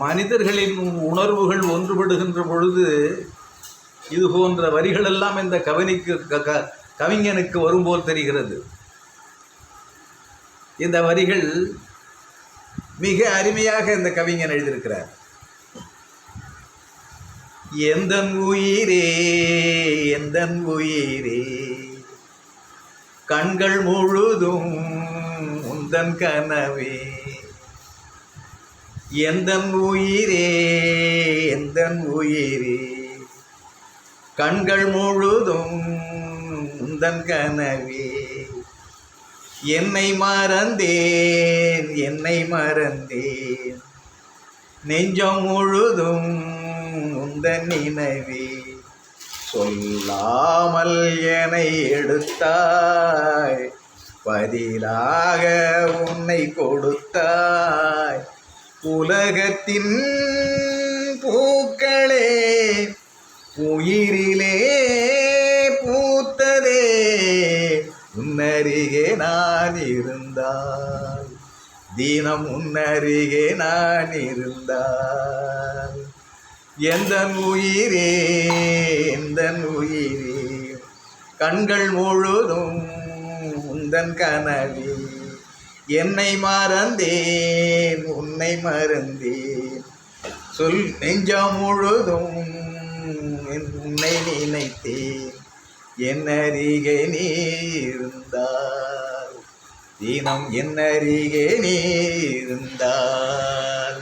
மனிதர்களின் உணர்வுகள் ஒன்றுபடுகின்ற பொழுது இது போன்ற வரிகளெல்லாம் இந்த கவிஞனுக்கு வரும்போல் தெரிகிறது. இந்த வரிகள் மிக அருமையாக இந்த கவிஞன் எழுதியிருக்கிறார். எந்தன் உயிரே எந்தன் உயிரே கண்கள் முழுதும் உந்தன் கனவே, எந்தன் உயிரே எந்தன் உயிரே கண்கள் முழுதும் உந்தன் கனவே, என்னை மறந்தேன் என்னை மறந்தேன் நெஞ்சம் முழுதும் உந்தன் நினைவே, சொல்லாமல் என்னை எடுத்தாய் பதிலாக உன்னை கொடுத்தாய், உலகத்தின் பூக்களே உயிரிலே பூத்ததே உன்னருகே நான் இருந்தால், தினம் உன்னருகே நான் இருந்தால், எந்தன் உயிரே எந்தன் உயிரே கண்கள் முழுதும் உந்தன் கனவே, என்னை மறந்தேன் உன்னை மறந்தேன், சொல் நெஞ்சம் முழுதும் உன்னை நினைத்தேன், என்னருகே நீ இருந்தால், தினம் என்னருகே நீ இருந்தால்.